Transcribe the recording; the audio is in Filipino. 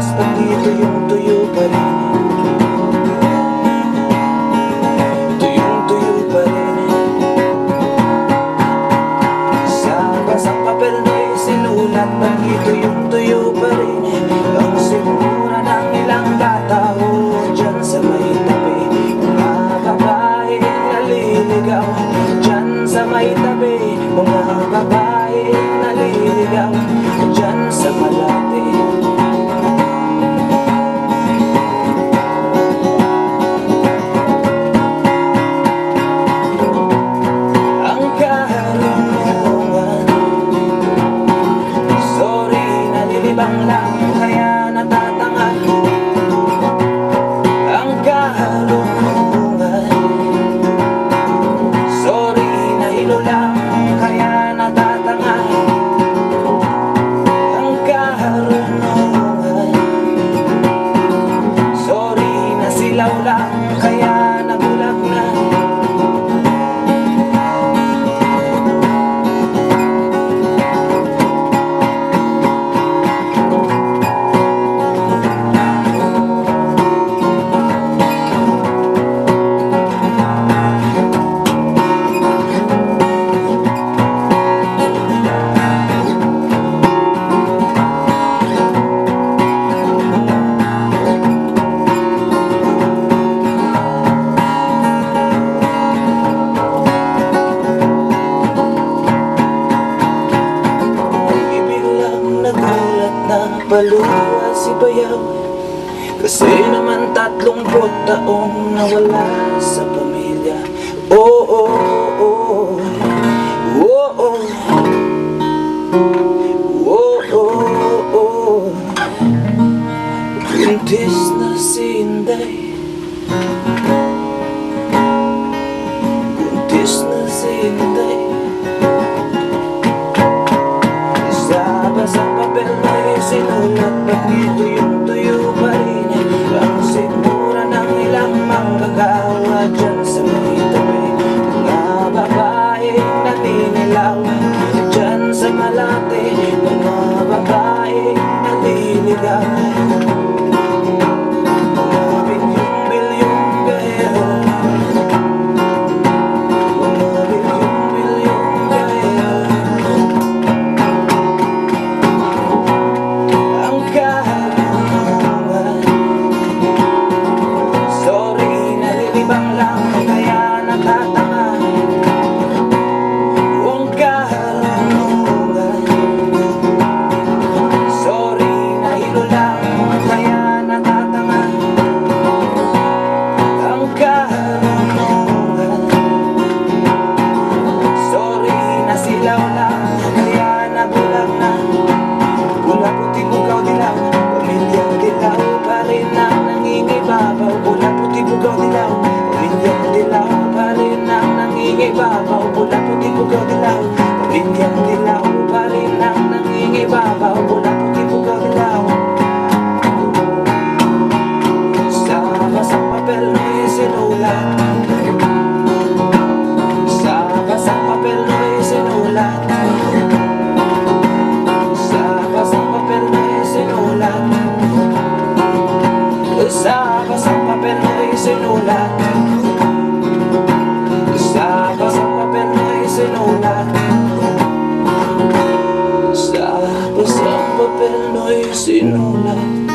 bukas pag dito yung tuyo pa rin. Tuyong-tuyo pa rin. Sa basang papel mo'y sinulat pag dito yung tuyo pa rin. Ang sigmura ng ilang bata o dyan sa may tabi. Mga babaeng naliligaw dyan sa may tabi. Mga babaeng naliligaw dyan sa malapit. Ang karunungan, sorry, nalilibang lang kaya natatanga. Ang karunungan, sorry, nahilo lang kaya natatanga. Ang karunungan, sorry, nasilaw lang kaya nabulag na. Paluwa si bayaw, kasi naman 30 taong nawala sa pamilya. Oh, oh, oh, oh, oh, oh, oh, oh. Buntis na si Inday, buntis na si Inday. Sa basang papel ay sinulat pag dito yung tuyo pa rin. Ang sigmura ng ilang manggagawa dyan sa may tabi. Mga babaeng naninilaw dyan sa malate. Mga babaeng naliligaw. Mga bilyong-bilyong gaya, mga bilyong-bilyong gaya. Pula puti bugaw dilaw, pamilyang dilaw pa rin ang nangingibabaw. Pula puti bugaw dilaw, pamilyang dilaw pa rin ang nangingibabaw. Pula puti bugaw dilaw. Sa basang papel mo'y sinulat, sa basang papel mo'y sinulat, sa basang papel mo'y sinulat, sa basang papel mo'y sinulat, sa basang papel mo'y sinulat, sa basang papel mo'y sinulat.